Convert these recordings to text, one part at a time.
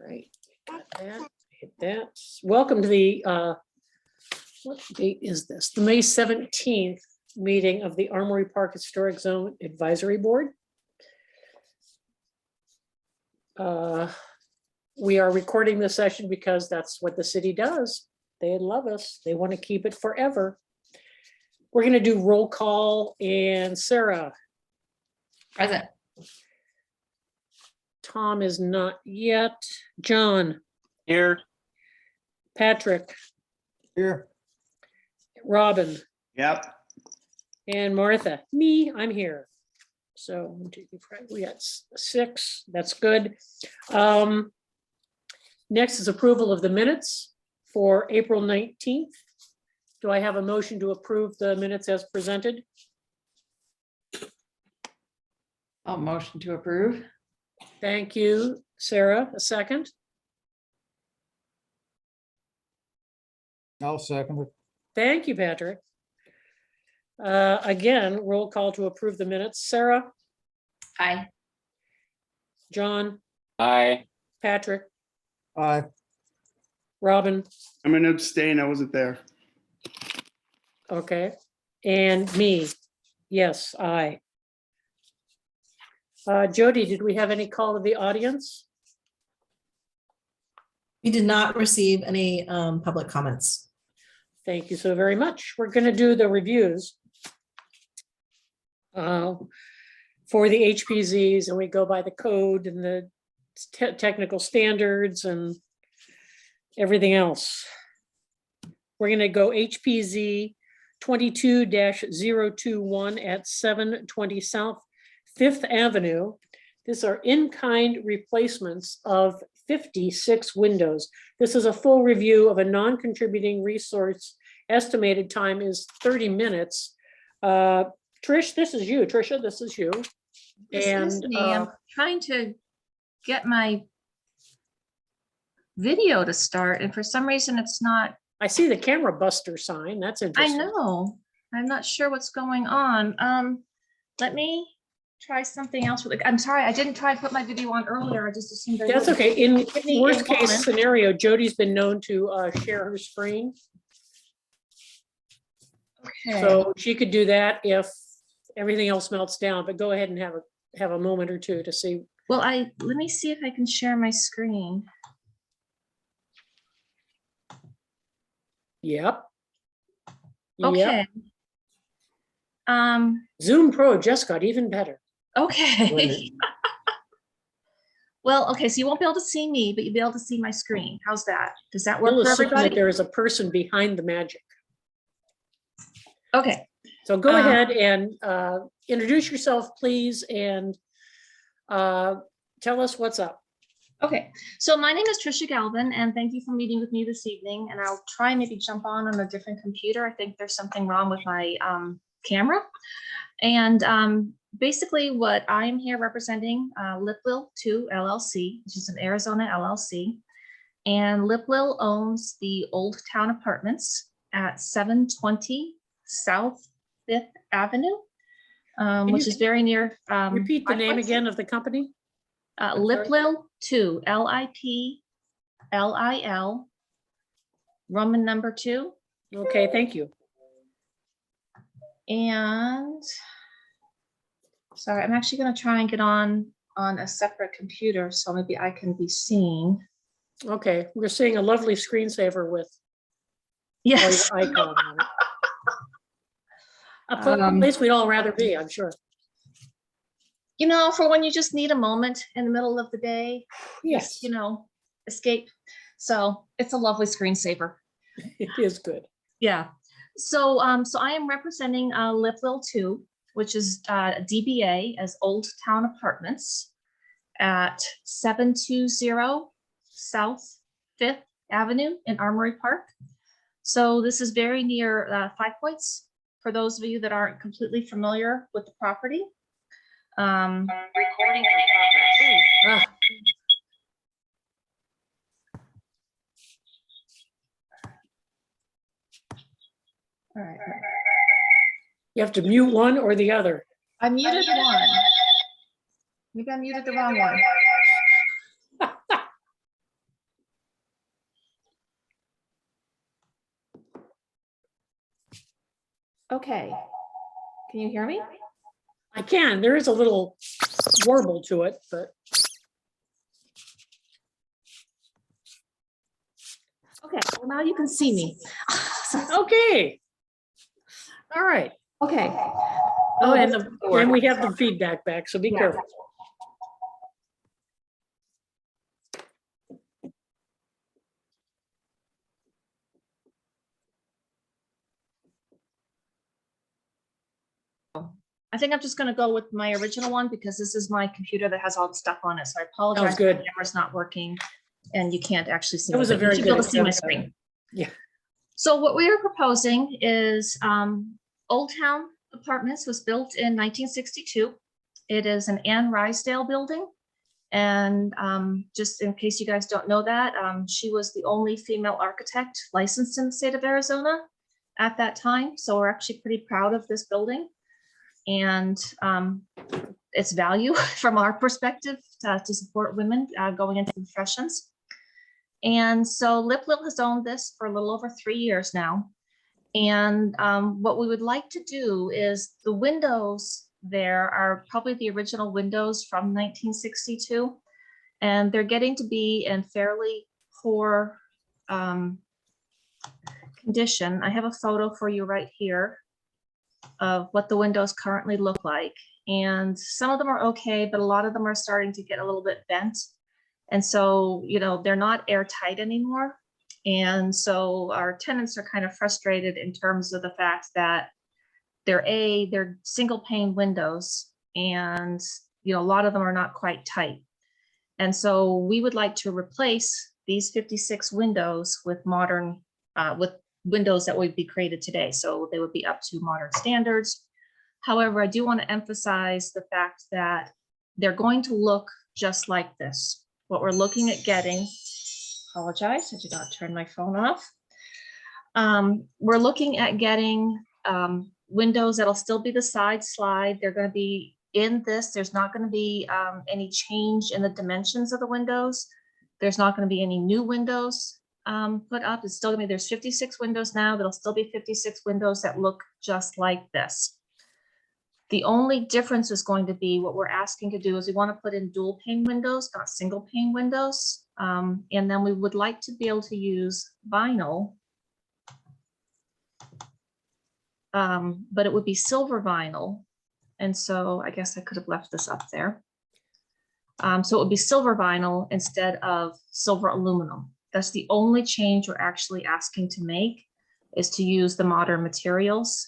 right, got that, hit that. Welcome to the, what date is this? The May 17th meeting of the Armory Park Historic Zone Advisory Board. We are recording this session because that's what the city does. They love us. They want to keep it forever. We're going to do roll call, and Sarah. Present. Tom is not yet. John. Here. Patrick. Here. Robin. Yep. And Martha. Me, I'm here. So 1, 2, 3, 4, we got 6. That's good. Next is approval of the minutes for April 19th. Do I have a motion to approve the minutes as presented? Oh, motion to approve. Thank you, Sarah. A second. I'll second it. Thank you, Patrick. Again, roll call to approve the minutes. Sarah, Aye. John, Aye. Patrick, Aye. Robin, I'm gonna abstain. I wasn't there. okay, and me. Yes, aye. Jody, did we have any call of the audience? We did not receive any public comments. Thank you so very much. We're going to do the reviews for the HPZs, and we go by the code and the technical standards and everything else. We're going to go HPZ 22-021 at 720 South 5th Avenue. These are in-kind replacements of 56 windows. This is a full review of a non-contributing resource. Estimated time is 30 minutes. Trish, this is you. Trisha, this is you. This is me. I'm trying to get my video to start, and for some reason it's not. I see the camera buster sign. That's I interesting. know. I'm not sure what's going on. Let me try something else. I'm sorry, I didn't try to put my video on earlier. I just assumed I That's would. okay. In Give me a worst case moment. scenario, Jody's been known to share her screen. Okay. So she could do that if everything else melts down, but go ahead and have a moment or two to see. Well, let me see if I can share my screen. Yep. Yep. Okay. Zoom Pro just got even better. Okay. Well, okay, so you won't be able to see me, but you'll be able to see my screen. How's that? Does that work We'll for assume that everybody? there is a person behind the magic. Okay. So go ahead and introduce yourself, please, and tell us what's up. Okay, so my name is Trisha Galvin, and thank you for meeting with me this evening. And I'll try and maybe jump on a different computer. I think there's something wrong with my camera. And basically what I'm here representing, Liplil 2 LLC, which is an Arizona LLC. And Liplil owns the Old Town Apartments at 720 South 5th Avenue, which is very near. Repeat the name Five Points. again of the company. Liplil 2, Liplil, Roman number 2. Okay, thank you. And sorry, I'm actually going to try and get on a separate computer so maybe I can be seen. Okay, we're seeing a lovely screensaver with Yes. all your icon on it. A place we'd all rather be, I'm sure. You know, for when you just need a moment in the middle of the day, Yes, just, you know, escape. So it's a lovely screensaver. it is good. Yeah. So so I am representing Liplil 2, which is DBA as Old Town Apartments at 720 South 5th Avenue in Armory Park. So this is very near 5 Points for those of you that aren't completely familiar with the property. Recording in progress. All right. You have to mute one or the other. I muted one. Maybe I muted the wrong one. Okay. Can you hear me? I can, there is a little warble to it, but Okay, well now you can see me. okay. All right. Okay. Oh, and this is the and we word. have the feedback back, so be Yeah. careful. I think I'm just gonna go with my original one because this is my computer that has all the stuff on it. So I apologize. good. The camera's not working and you can't actually see. That me, was a but you very should be able good to see my attempt, though. screen. Yeah. So what we are proposing is Old Town Apartments was built in 1962. It is an Anne Rysdale building. And just in case you guys don't know that, she was the only female architect licensed in the state of Arizona at that time. So we're actually pretty proud of this building and its value from our perspective to support women going into professions. And so Lip Lil has owned this for a little over 3 years now. And what we would like to do is the windows there are probably the original windows from 1962. And they're getting to be in fairly poor condition. I have a photo for you right here of what the windows currently look like. And some of them are okay, but a lot of them are starting to get a little bit bent. And so, you know, they're not airtight anymore. And so our tenants are kind of frustrated in terms of the fact that they're single pane windows and, you know, a lot of them are not quite tight. And so we would like to replace these 56 windows with modern, with windows that would be created today. So they would be up to modern standards. However, I do want to emphasize the fact that they're going to look just like this. What we're looking at getting, apologize, I did not turn my phone off. We're looking at getting windows that'll still be the side slide. They're going to be in this. There's not going to be any change in the dimensions of the windows. There's not going to be any new windows put up. It's still going to be, there's 56 windows now. There'll still be 56 windows that look just like this. The only difference is going to be what we're asking to do is we want to put in dual pane windows, not single pane windows. And then we would like to be able to use vinyl, but it would be silver vinyl. And so I guess I could have left this up there. So it would be silver vinyl instead of silver aluminum. That's the only change we're actually asking to make, is to use the modern materials.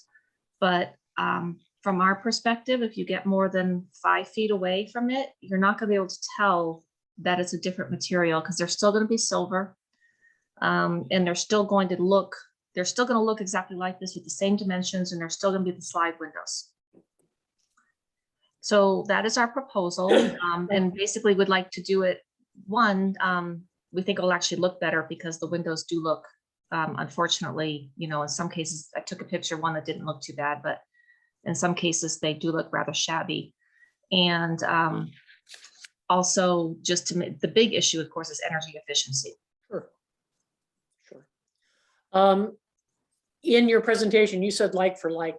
But from our perspective, if you get more than 5 feet away from it, you're not going to be able to tell that it's a different material because they're still going to be silver. And they're still going to look exactly like this with the same dimensions, and they're still going to be the slide windows. So that is our proposal. And basically would like to do it, we think it'll actually look better because the windows do look, unfortunately, you know, in some cases, I took a picture of one that didn't look too bad, but in some cases they do look rather shabby. And also just to make the big issue, of course, is energy efficiency. Sure. Sure. In your presentation, you said like for like,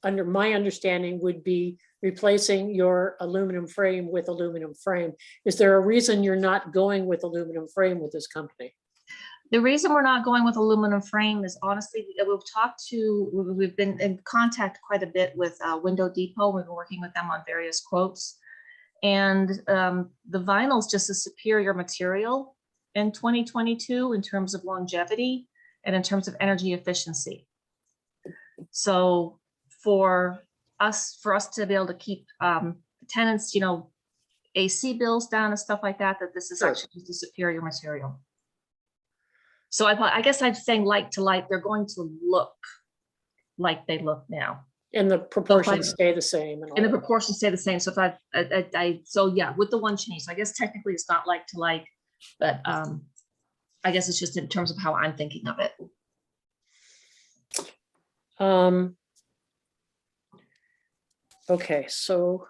under my understanding would be replacing your aluminum frame with aluminum frame. Is there a reason you're not going with aluminum frame with this company? The reason we're not going with aluminum frame is honestly, we've been in contact quite a bit with Window Depot. We've been working with them on various quotes. And the vinyl is just a superior material in 2022 in terms of longevity and in terms of energy efficiency. So for us to be able to keep tenants, you know, AC bills down and stuff like that, that this is actually just a superior material. So I guess I'm saying like to like, they're going to look like they look now. And the proportions stay the same. And the proportions stay the same. So if so yeah, with the one change, so I guess technically it's not like to like, but I guess it's just in terms of how I'm thinking of it. Okay, so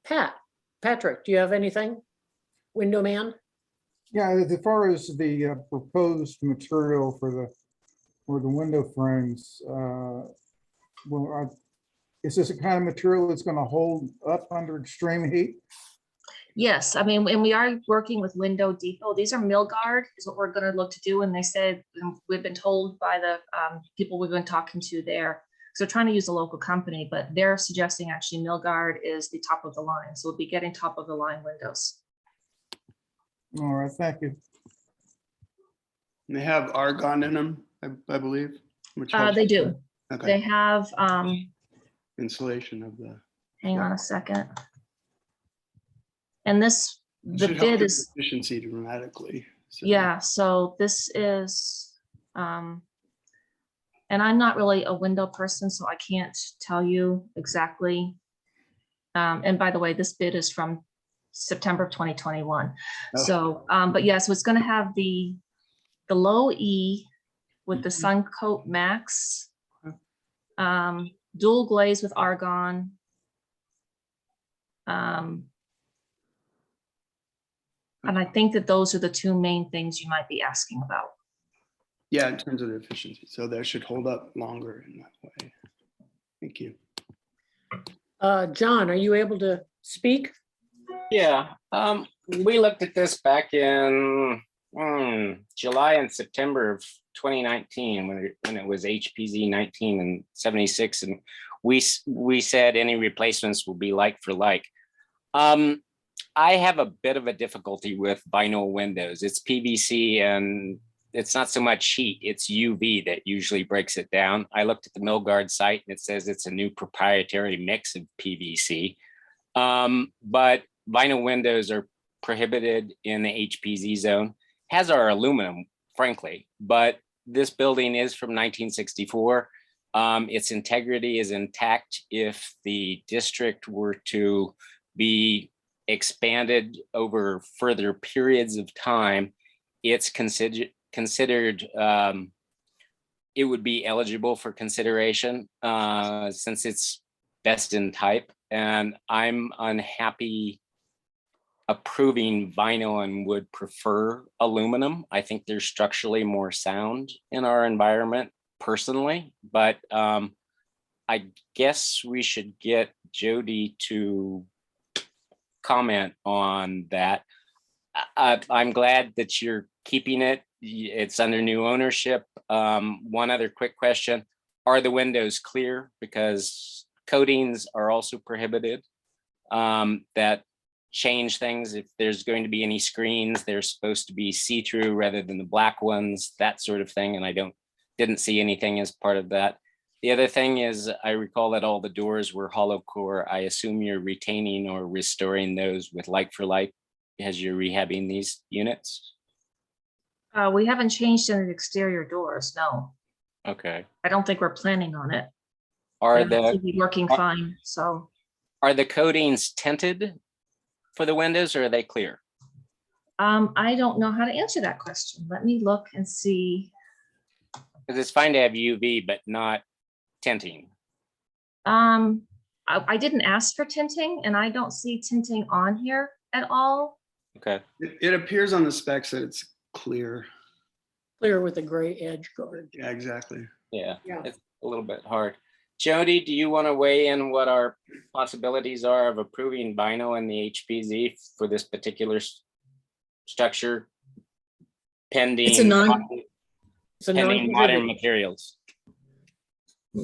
Patrick, do you have anything? Window man? Yeah, as far as the proposed material for the for the window frames, is this a kind of material that's going to hold up under extreme heat? Yes, I mean, and we are working with Window Depot. These are mill guard is what we're gonna look to do. And they said, we've been told by the people we've been talking to there. So we're trying to use a local company, but they're suggesting actually mill guard is the top of the line. So we'll be getting top of the line windows. All right, thank you. And they have argon in them, I believe. Which helps They do. Okay. They have, Insulation of the. hang on a second. And this, the should help bid the is, efficiency dramatically. So. yeah, so this is, and I'm not really a window person, so I can't tell you exactly. And by the way, this bid is from September of 2021. Oh. So, but yeah, so it's gonna have the low E with the Sun Coat Max, dual glaze with argon. And I think that those are the two main things you might be asking about. Yeah, in terms of the efficiency. So that should hold up longer in that way. Thank you. John, are you able to speak? Yeah, we looked at this back in July and September of 2019 when it was HPZ 19 and 76, and we said any replacements will be like for like. I have a bit of a difficulty with vinyl windows. It's PVC and it's not so much heat, it's UV that usually breaks it down. I looked at the Milgard site and it says it's a new proprietary mix of PVC. But vinyl windows are prohibited in the HPZ zone, as are aluminum, frankly, but this building is from 1964. Its integrity is intact. If the district were to be expanded over further periods of time, it's considered it would be eligible for consideration since it's best in type, and I'm unhappy approving vinyl and would prefer aluminum. I think they're structurally more sound in our environment personally, but I guess we should get Jody to comment on that. I'm glad that you're keeping it. It's under new ownership. One other quick question. Are the windows clear? Because coatings are also prohibited that change things. If there's going to be any screens, they're supposed to be see-through rather than the black ones, that sort of thing. And I didn't see anything as part of that. The other thing is, I recall that all the doors were hollow core. I assume you're retaining or restoring those with like for like as you're rehabbing these units? We haven't changed any exterior doors, no. Okay. I don't think we're planning on it. Are It seems to the be working fine, so. are the coatings tinted for the windows or are they clear? I don't know how to answer that question. Let me look and see. Because it's fine to have UV, but not tinting. I didn't ask for tinting and I don't see tinting on here at all. Okay. It appears on the specs that it's clear. Clear with a gray edge guard. Yeah, exactly. Yeah, Yeah. it's a little bit hard. Jody, do you want to weigh in what our possibilities are of approving vinyl in the HPZ for this particular structure pending It's a non- It's a pending modern non-contributing. materials?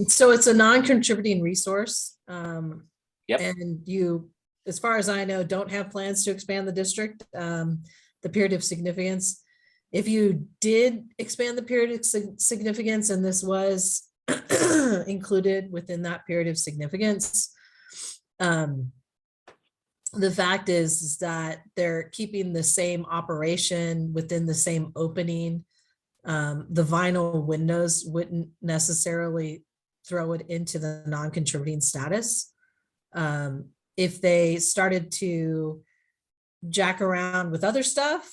So it's a non-contributing resource. Yep. And you, as far as I know, don't have plans to expand the district, the period of significance. If you did expand the period of significance and this was included within that period of significance, the fact is that they're keeping the same operation within the same opening. The vinyl windows wouldn't necessarily throw it into the non-contributing status. If they started to jack around with other stuff,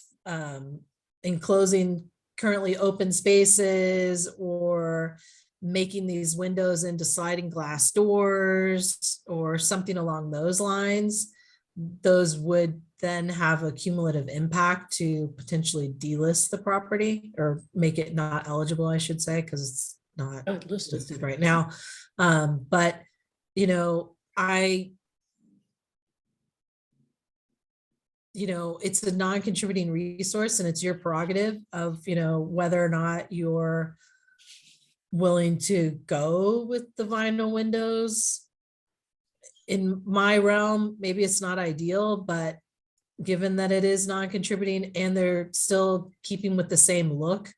enclosing currently open spaces or making these windows into sliding glass doors or something along those lines, those would then have a cumulative impact to potentially delist the property or make it not eligible, I should say, because it's not Not listed. listed right now. But, you know, it's a non-contributing resource and it's your prerogative of, whether or not you're willing to go with the vinyl windows. In my realm, maybe it's not ideal, but given that it is non-contributing and they're still keeping with the same look,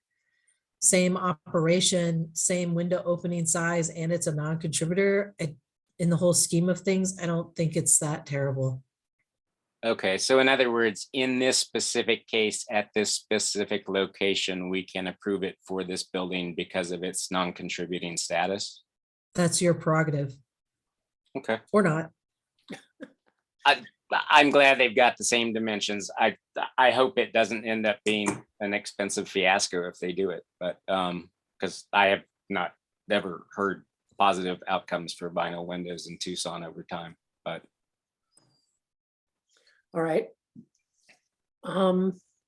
same operation, same window opening size, and it's a non-contributor, in the whole scheme of things, I don't think it's that terrible. Okay, so in other words, in this specific case, at this specific location, we can approve it for this building because of its non-contributing status? That's your prerogative, Okay, or not. I'm glad they've got the same dimensions. I hope it doesn't end up being an expensive fiasco if they do it, but because I have not ever heard positive outcomes for vinyl windows in Tucson over time, but All right.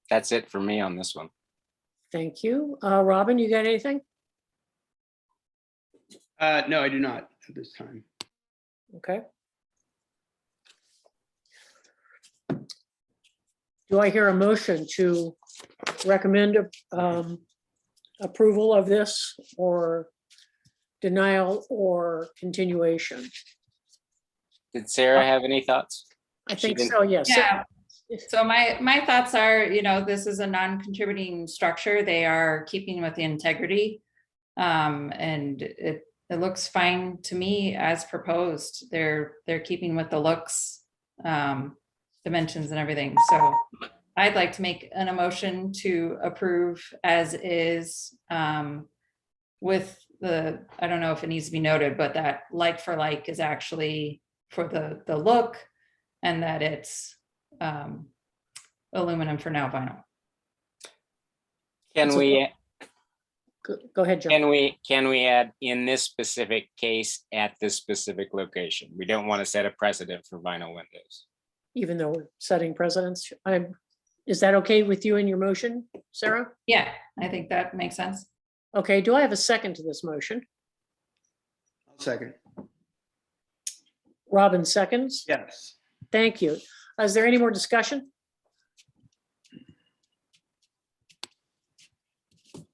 that's it for me on this one. Thank you. Robin, you got anything? No, I do not at this time. Okay. Do I hear a motion to recommend approval of this or denial or continuation? Did Sarah have any thoughts? I She think didn't- so, yes. Yeah. So my thoughts are, this is a non-contributing structure. They are keeping with the integrity. And it looks fine to me as proposed. They're keeping with the looks, dimensions and everything. So I'd like to make an emotion to approve as is, with I don't know if it needs to be noted, but that like for like is actually for the look, and that it's aluminum for now vinyl. Can we, Go ahead, John. can we add in this specific case at this specific location? We don't want to set a precedent for vinyl windows. Even though we're setting precedents, is that okay with you in your motion, Sarah? Yeah, I think that makes sense. Okay, do I have a second to this motion? I'll second. Robin seconds. Yes. Thank you. Is there any more discussion?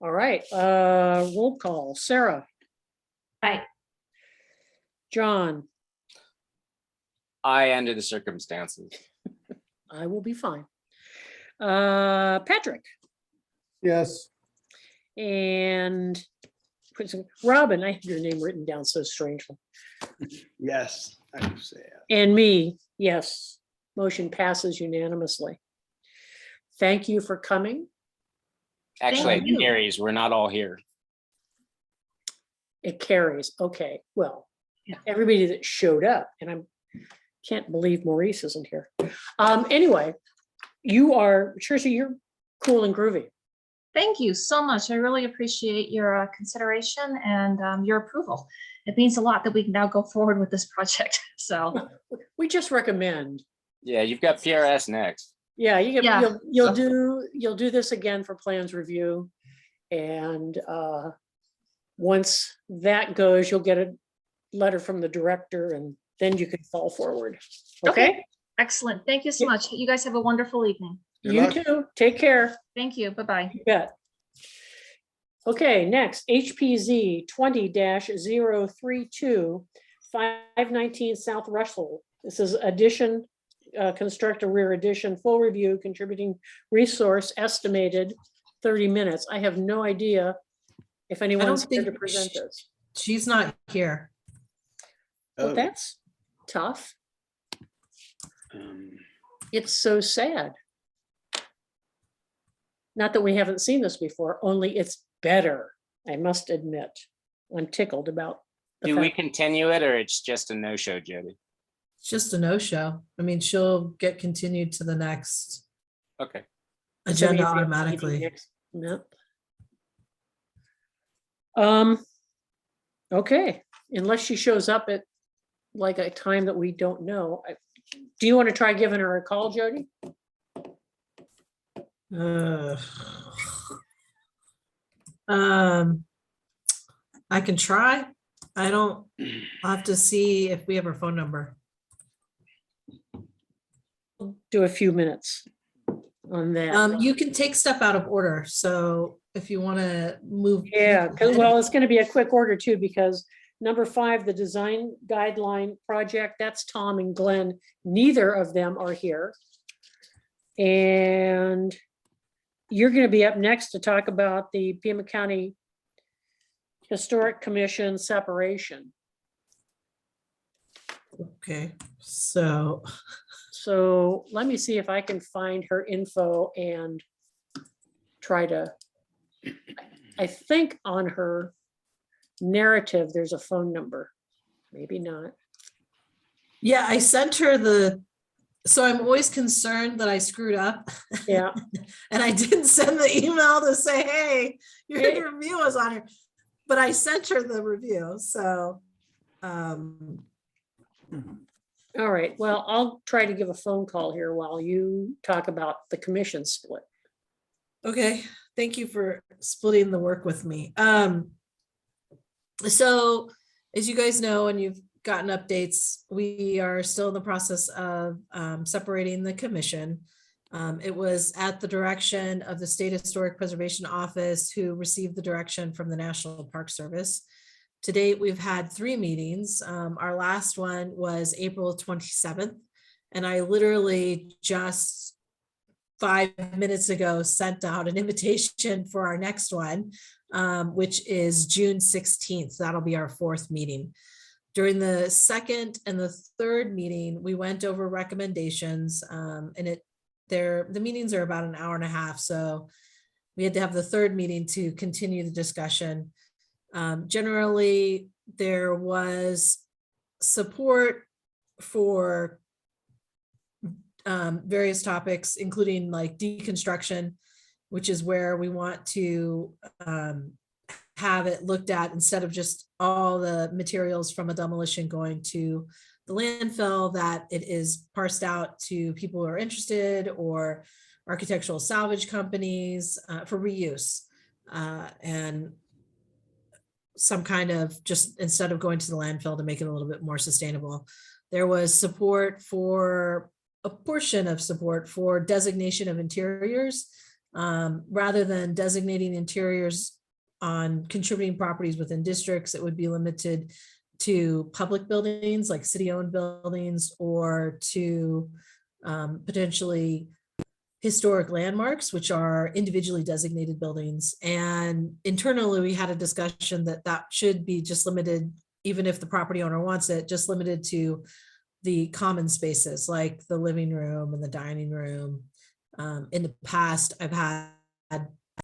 All right, roll call. Sarah, Aye. John, I, under the circumstances. I will be fine. Patrick Yes, and Robin, I have your name written down so strangely. Yes, I do say it. And me, yes, motion passes unanimously. Thank you for coming. Actually, you. it carries. We're not all here. It carries. Okay, well, Yeah. everybody that showed up, and I can't believe Maurice isn't here. Anyway, Tricia, you're cool and groovy. Thank you so much. I really appreciate your consideration and your approval. It means a lot that we can now go forward with this project. So, We just recommend. Yeah, you've got PRS next. Yeah, Yeah. you'll do this again for plans review. And once that goes, you'll get a letter from the director and then you can fall forward. Okay? excellent. Thank you so much. You guys have a wonderful evening. Good You luck. too. Take care. Thank you. Bye-bye. You bet. Okay, next, HPZ 20-032, 519 South Russell. This is addition, construct a rear addition, full review, contributing resource estimated 30 minutes. I have no idea if anyone's here to think present sh- this. She's not here. Well, Oh, that's tough. um, It's so sad. Not that we haven't seen this before, only it's better, I must admit. I'm tickled about the Do we fact. continue it or it's just a no-show, Jody? It's just a no-show. I mean, she'll get continued to the next Okay. agenda Maybe automatically. next month. Okay, unless she shows up at like a time that we don't know, Do you want to try giving her a call, Jody? Uh, Um, I can try. I'll have to see if we have her phone number. Do a few minutes on that. You can take stuff out of order, so if you want to move. Yeah, well, it's gonna be a quick order too, because number 5, the design guideline project, that's Tom and Glenn. Neither of them are here. And you're gonna be up next to talk about the Pima County Historic Commission separation. Okay, so So let me see if I can find her info and try to, I think on her narrative, there's a phone number. Maybe not. yeah, I sent her so I'm always concerned that I screwed up. Yeah, And I didn't send the email to say, hey, your Hey. review was on here. But I sent her the review, so. all right. Well, I'll try to give a phone call here while you talk about the commission split. Okay, thank you for splitting the work with me. So as you guys know, and you've gotten updates, we are still in the process of separating the commission. It was at the direction of the State Historic Preservation Office, who received the direction from the National Park Service. To date, we've had 3 meetings. Our last one was April 27th, and I literally just 5 minutes ago sent out an invitation for our next one, which is June 16th. That'll be our 4th meeting. During the 2nd and the 3rd meeting, we went over recommendations, and the meetings are about an hour and a half, so we had to have the 3rd meeting to continue the discussion. Generally, there was support for various topics, including like deconstruction, which is where we want to have it looked at instead of just all the materials from a demolition going to the landfill, that it is parsed out to people who are interested or architectural salvage companies for reuse. And some kind of, just instead of going to the landfill, to make it a little bit more sustainable. There was support for a portion of support for designation of interiors, rather than designating interiors on contributing properties within districts. It would be limited to public buildings like city-owned buildings, or to potentially historic landmarks, which are individually designated buildings. And internally, we had a discussion that should be just limited, even if the property owner wants it, just limited to the common spaces like the living room and the dining room. In the past, I've had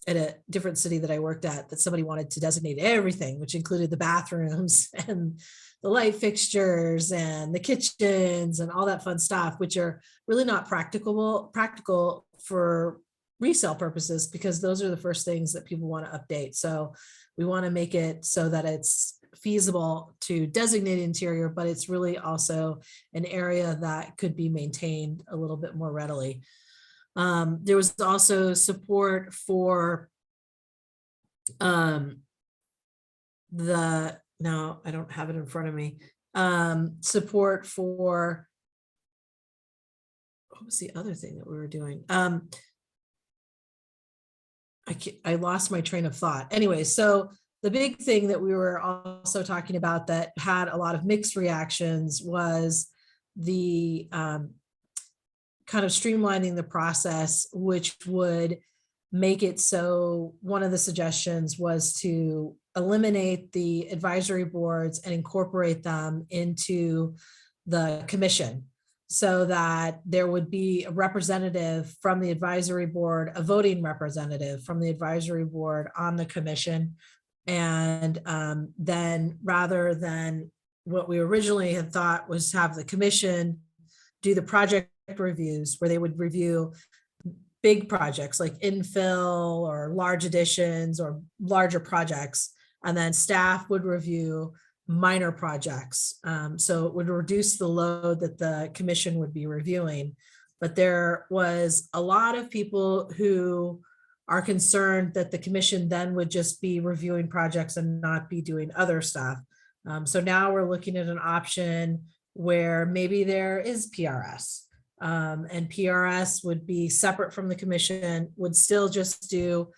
at a different city that I worked at, that somebody wanted to designate everything, which included the bathrooms and the light fixtures and the kitchens and all that fun stuff, which are really not practical for resale purposes, because those are the first things that people want to update. So we want to make it so that it's feasible to designate interior, but it's really also an area that could be maintained a little bit more readily. There was also support for no, I don't have it in front of me. Support for, what was the other thing that we were doing? I lost my train of thought. Anyway, so the big thing that we were also talking about that had a lot of mixed reactions was the kind of streamlining the process, which would make it so one of the suggestions was to eliminate the advisory boards and incorporate them into the commission, so that there would be a representative from the advisory board, a voting representative from the advisory board on the commission. And then, rather than what we originally had thought was have the commission do the project reviews, where they would review big projects like infill or large additions or larger projects, and then staff would review minor projects. So it would reduce the load that the commission would be reviewing. But there was a lot of people who are concerned that the commission then would just be reviewing projects and not be doing other stuff. So now we're looking at an option where maybe there is PRS. And PRS would be separate from the commission, would still just do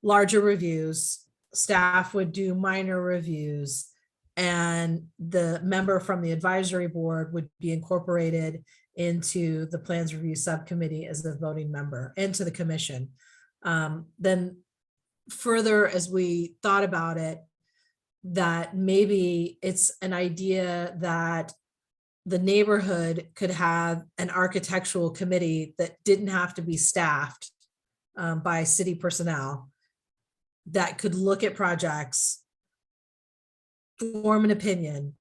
larger reviews. Staff would do minor reviews, and the member from the advisory board would be incorporated into the plans review subcommittee as a voting member and to the commission. Then further, as we thought about it, that maybe it's an idea that the neighborhood could have an architectural committee that didn't have to be staffed by city personnel, that could look at projects, form an opinion,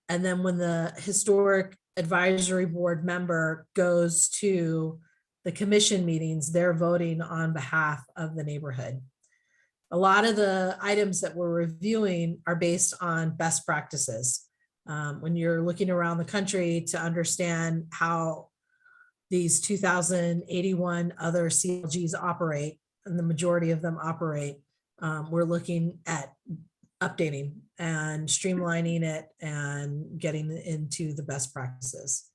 and then when the historic advisory board member goes to the commission meetings, they're voting on behalf of the neighborhood. A lot of the items that we're reviewing are based on best practices. When you're looking around the country to understand how these 2,081 other CLGs operate, and the majority of them operate, we're looking at updating and streamlining it and getting into the best practices.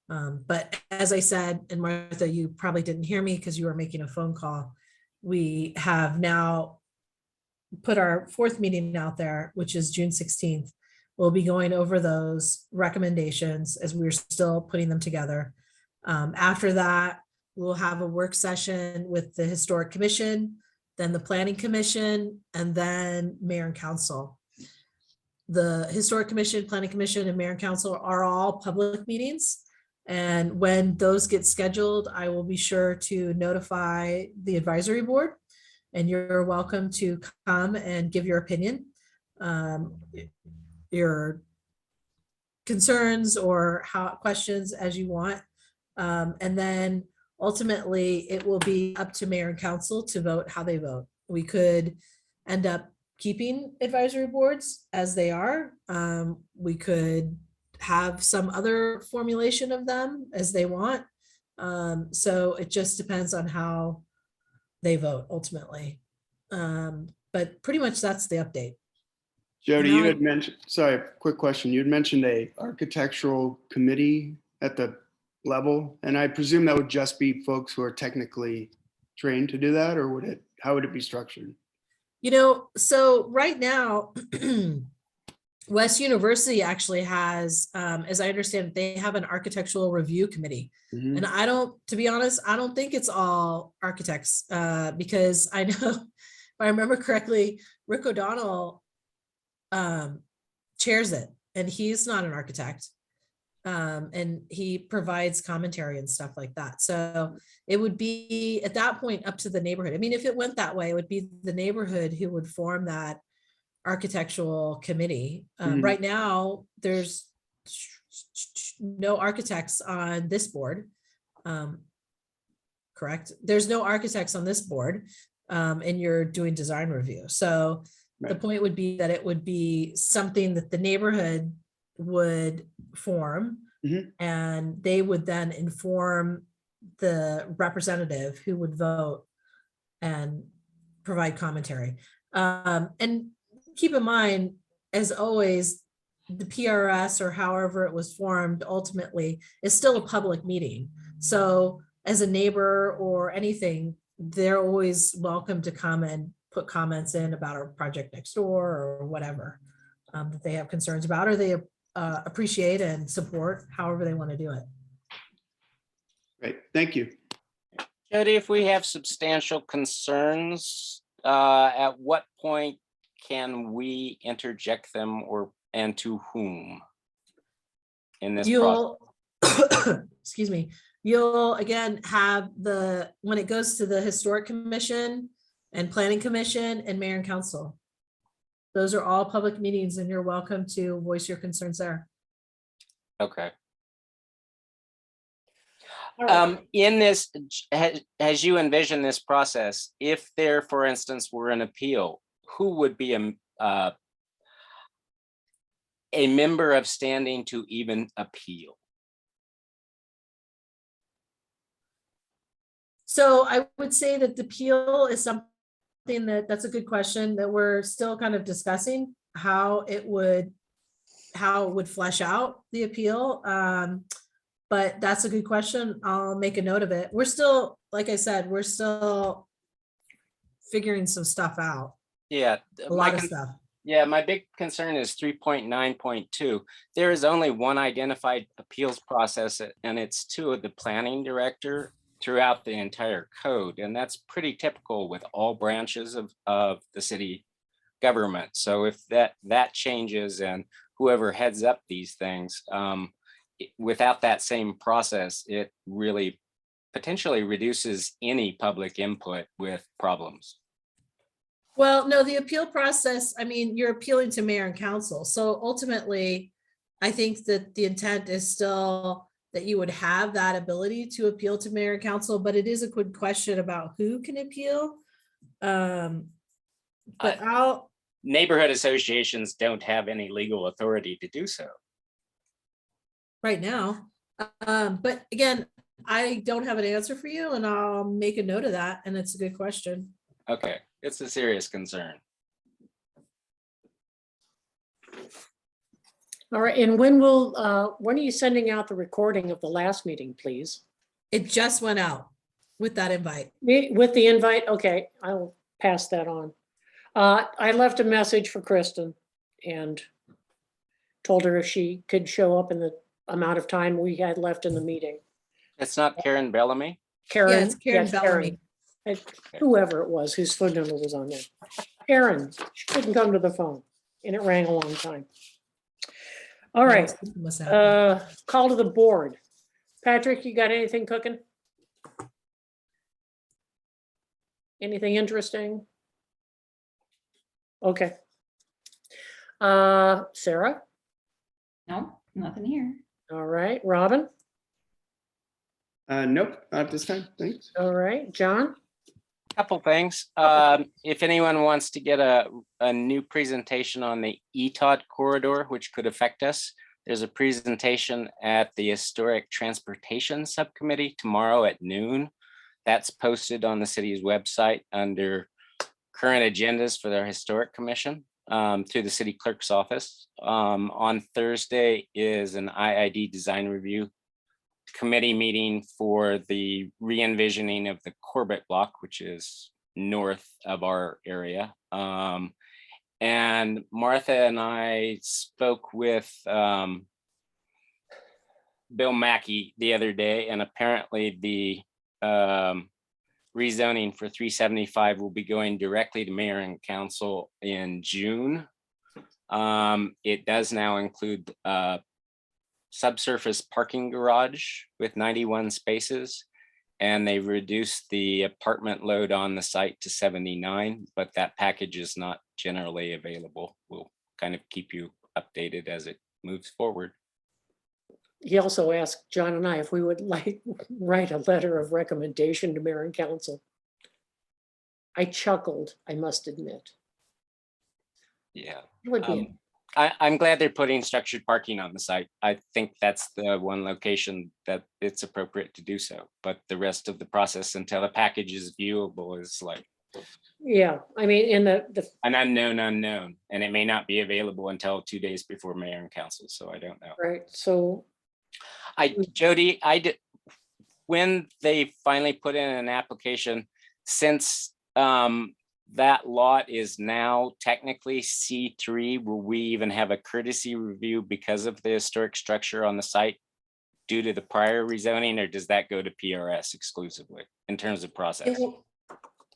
But as I said, and Martha, you probably didn't hear me because you were making a phone call. We have now put our fourth meeting out there, which is June 16th. We'll be going over those recommendations as we're still putting them together. After that, we'll have a work session with the Historic Commission, then the Planning Commission, and then Mayor and Council. The Historic Commission, Planning Commission, and Mayor and Council are all public meetings. And when those get scheduled, I will be sure to notify the advisory board, and you're welcome to come and give your opinion, your concerns or questions as you want. And then ultimately it will be up to mayor and council to vote how they vote. We could end up keeping advisory boards as they are. We could have some other formulation of them as they want. So it just depends on how they vote ultimately. But pretty much that's the update. Jody, Now you I- had mentioned, sorry, quick question. You had mentioned a architectural committee at the level, and I presume that would just be folks who are technically trained to do that, or would it, how would it be structured? You know, so right now, West University actually has, as I understand it, they have an architectural review committee. Mhm. And I don't, to be honest, I don't think it's all architects, because I know, if I remember correctly, Rick O'Donnell chairs it, and he's not an architect. And he provides commentary and stuff like that. So it would be at that point up to the neighborhood. I mean, if it went that way, it would be the neighborhood who would form that architectural committee. Mhm. Right now, there's no architects on this board. Correct? There's no architects on this board, and you're doing design review. So the Right. point would be that it would be something that the neighborhood would form, Mhm. and they would then inform the representative who would vote and provide commentary. And keep in mind, as always, the PRS or however it was formed ultimately is still a public meeting. So as a neighbor or anything, they're always welcome to come and put comments in about our project next door or whatever that they have concerns about, or they appreciate and support, however they want to do it. Great, thank you. Jody, if we have substantial concerns, at what point can we interject them, or and to whom in this process? You'll, excuse me, you'll again have the, when it goes to the Historic Commission and Planning Commission and Mayor and Council. Those are all public meetings, and you're welcome to voice your concerns there. Okay. All right. In this, as you envision this process, if there, for instance, were an appeal, who would be a member of standing to even appeal? So I would say that the appeal is something that's a good question that we're still kind of discussing how it would flesh out the appeal. But that's a good question. I'll make a note of it. We're still, like I said, we're still figuring some stuff out, Yeah. a lot of stuff. Yeah, my big concern is 3.9.2. There is only one identified appeals process, and it's to the planning director throughout the entire code. And that's pretty typical with all branches of the city government. So if that changes and whoever heads up these things, without that same process, it really potentially reduces any public input with problems. Well, no, the appeal process, I mean, you're appealing to mayor and council. So ultimately, I think that the intent is still that you would have that ability to appeal to mayor and council, but it is a good question about who can appeal. But Neighborhood associations don't have any legal authority to do so. right now. But again, I don't have an answer for you and I'll make a note of that. And it's a good question. Okay, it's a serious concern. All right, and when are you sending out the recording of the last meeting, please? It just went out with that invite. With the invite? Okay, I'll pass that on. I left a message for Kristen and told her if she could show up in the amount of time we had left in the meeting. It's not Karen Bellamy? Karen? Yeah, it's Karen yes, Bellamy. Whoever it was whose phone number was on there. Karen, she couldn't come to the phone and it rang a long time. All right, call to the board. Patrick, you got anything cooking? Anything interesting? Okay. Sarah? No, nothing here. All right, Robin? Nope, not at this time. Thanks. All right, John? Couple things. If anyone wants to get a new presentation on the ETOT corridor, which could affect us, there's a presentation at the Historic Transportation Subcommittee tomorrow at noon. That's posted on the city's website under current agendas for their Historic Commission through the city clerk's office. On Thursday is an IID design review committee meeting for the re-envisioning of the Corbett block, which is north of our area. And Martha and I spoke with Bill Mackey the other day, and apparently the rezoning for 375 will be going directly to mayor and council in June. It does now include subsurface parking garage with 91 spaces, and they've reduced the apartment load on the site to 79, but that package is not generally available. We'll kind of keep you updated as it moves forward. He also asked John and I if we would like write a letter of recommendation to mayor and council. I chuckled, I must admit. Yeah. It would be I'm glad they're putting structured parking on the site. I think that's the one location that it's appropriate to do so. But the rest of the process until the package is viewable is like, yeah, I mean, in the an unknown unknown, and it may not be available until 2 days before mayor and council. So I don't know. right, so Jody, when they finally put in an application, since that lot is now technically C3, will we even have a courtesy review because of the historic structure on the site due to the prior rezoning, or does that go to PRS exclusively in terms of process?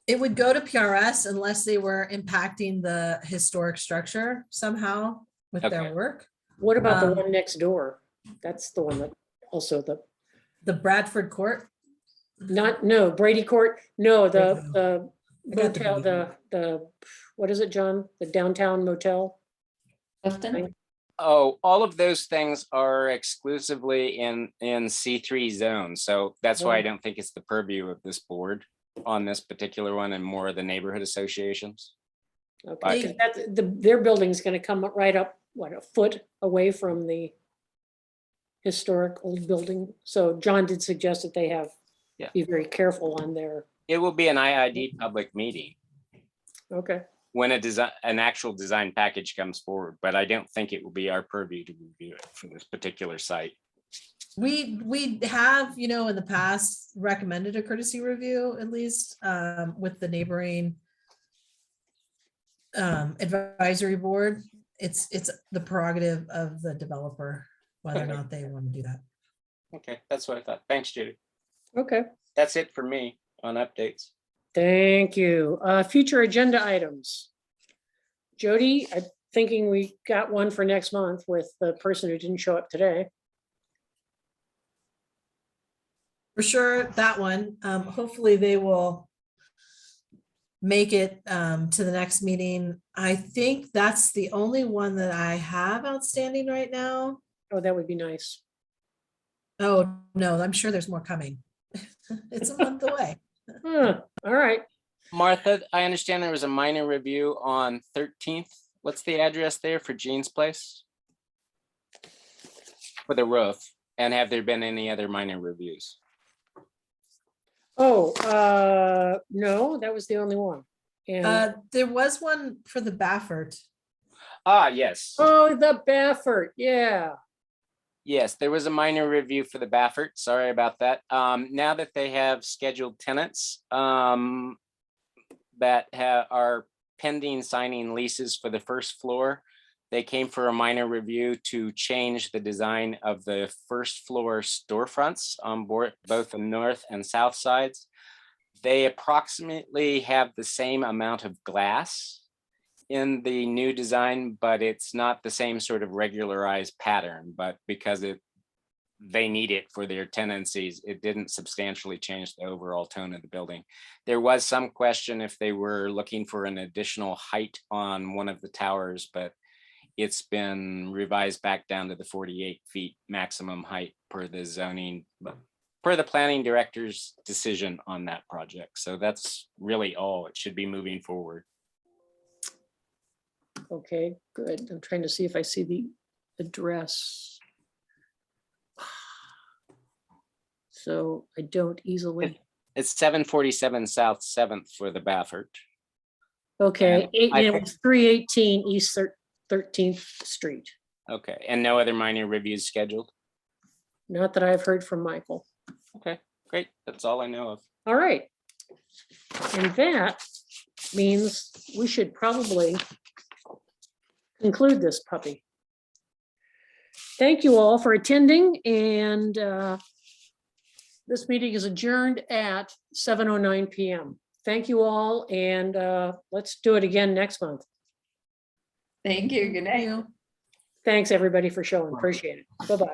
It would go to PRS unless they were impacting the historic structure somehow with their work. what about the one next door? That's the one that also The Bradford Court. no, Brady Court, no, the I got the motel, video. the, what is it, John? The downtown motel? Clifton? Oh, all of those things are exclusively in C3 zones. So that's why I don't think it's the purview of this board on this particular one, and more of the neighborhood associations. Okay, 'cause their building's gonna come right up what, a foot away from the historic old building. So John did suggest that they have, Yeah. be very careful on their, It will be an IID public meeting okay, when an actual design package comes forward, but I don't think it will be our purview to review it for this particular site. We have, you know, in the past recommended a courtesy review, at least with the neighboring advisory board. It's the prerogative of the developer, whether or Okay. not they want to do that. Okay, that's what I thought. Thanks, Judy. okay. That's it for me on updates. Thank you. Future agenda items. Jody, I'm thinking we got one for next month with the person who didn't show up today. For sure, that one. Hopefully they will make it to the next meeting. I think that's the only one that I have outstanding right now. Oh, that would be nice. Oh, no, I'm sure there's more coming. It's a month away. Huh, all right. Martha, I understand there was a minor review on 13th. What's the address there for Jean's place? For the roof, and have there been any other minor reviews? Oh, no, that was the only one. And, There was one for the Baffert. Ah, yes. oh, the Baffert, yeah. Yes, there was a minor review for the Baffert. Sorry about that. Now that they have scheduled tenants that are pending signing leases for the first floor, they came for a minor review to change the design of the first floor storefronts on both the north and south sides. They approximately have the same amount of glass in the new design, but it's not the same sort of regularized pattern, but because they need it for their tenancies, it didn't substantially change the overall tone of the building. There was some question if they were looking for an additional height on one of the towers, but it's been revised back down to the 48 feet maximum height per the zoning, per the planning director's decision on that project. So that's really all. It should be moving forward. Okay, good. I'm trying to see if I see the address. So I don't easily, It's 747 South 7th for the Baffert. okay, I it think- was 318 East 13th Street. Okay, and no other minor reviews scheduled? Not that I've heard from Michael. Okay, great. That's all I know of. All right. And that means we should probably conclude this puppy. Thank you all for attending, and this meeting is adjourned at 7:09 PM. Thank you all, and let's do it again next month. Thank you. Good night. You. Thanks, everybody, for showing. Appreciate it. Bye-bye.